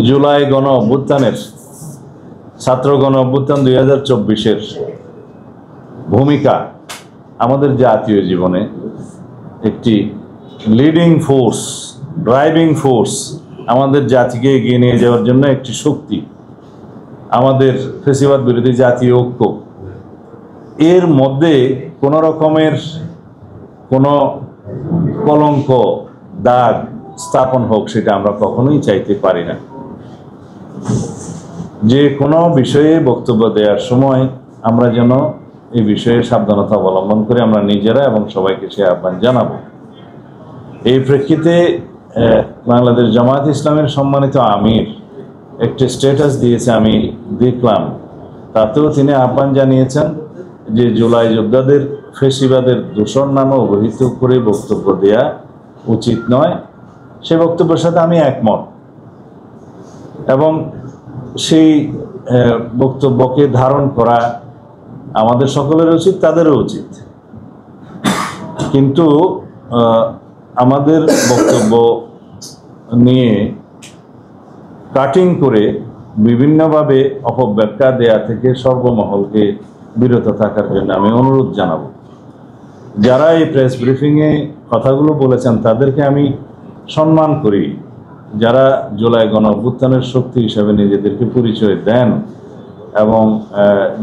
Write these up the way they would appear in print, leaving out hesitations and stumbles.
জুলাই গণ অভ্যুত্থানের ছাত্র গণ অভ্যুত্থান 2024-এর ভূমিকা আমাদের জাতীয় জীবনে একটি লিডিং ফোর্স, ড্রাইভিং ফোর্স, আমাদের জাতিকে এগিয়ে নিয়ে যাওয়ার জন্য একটি শক্তি, আমাদের ফ্যাসিবাদ বিরোধী জাতীয় ঐক্য। এর মধ্যে কোনো রকমের কোনো কলঙ্ক, দাগ স্থাপন হোক, সেটা আমরা কখনোই চাইতে পারি না। যে কোনো বিষয়ে বক্তব্য দেওয়ার সময় আমরা যেন এই বিষয়ে সাবধানতা অবলম্বন করে আমরা নিজেরা এবং সবাইকে সে আহ্বান জানাবো। এই প্রেক্ষিতে বাংলাদেশ জামায়াত ইসলামের সম্মানিত আমির একটি স্ট্যাটাস দিয়েছে, আমি দেখলাম। তাতেও তিনি আহ্বান জানিয়েছেন যে জুলাই যোদ্ধাদের ফ্যাসিবাদের দূষণ নামে অবহিত করে বক্তব্য দেয়া উচিত নয়। সে বক্তব্যের সাথে আমি একমত এবং সেই বক্তব্যকে ধারণ করা আমাদের সকলের উচিত, তাদেরও উচিত। কিন্তু আমাদের বক্তব্য নিয়ে কাটিং করে বিভিন্নভাবে অপব্যাখ্যা দেয়া থেকে সর্বমহলকে বিরত থাকার জন্য আমি অনুরোধ জানাব। যারা এই প্রেস ব্রিফিংয়ে কথাগুলো বলেছেন তাদেরকে আমি সম্মান করি। যারা জুলাই গণ অভ্যুত্থানের শক্তি হিসাবে নিজেদেরকে পরিচয় দেন এবং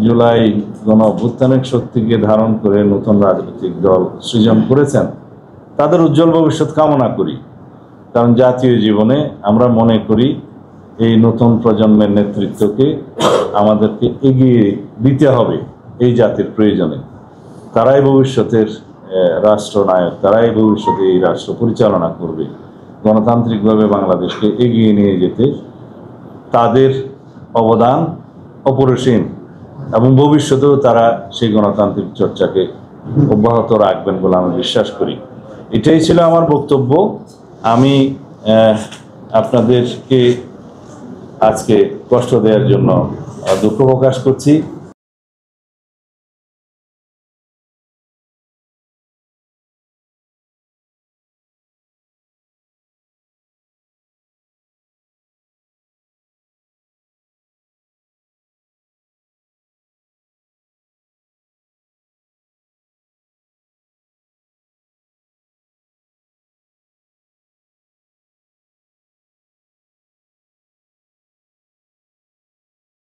জুলাই গণ অভ্যুত্থানের শক্তিকে ধারণ করে নতুন রাজনৈতিক দল সৃজন করেছেন, তাদের উজ্জ্বল ভবিষ্যৎ কামনা করি। কারণ জাতীয় জীবনে আমরা মনে করি এই নতুন প্রজন্মের নেতৃত্বকে আমাদেরকে এগিয়ে দিতে হবে এই জাতির প্রয়োজনে। তারাই ভবিষ্যতের রাষ্ট্রনায়ক, তারাই ভবিষ্যতে এই রাষ্ট্র পরিচালনা করবে। গণতান্ত্রিকভাবে বাংলাদেশকে এগিয়ে নিয়ে যেতে তাদের অবদান অপরিসীম এবং ভবিষ্যতেও তারা সেই গণতান্ত্রিক চর্চাকে অব্যাহত রাখবেন বলে আমি বিশ্বাস করি। এটাই ছিল আমার বক্তব্য। আমি আপনাদেরকে আজকে কষ্ট দেওয়ার জন্য দুঃখ প্রকাশ করছি।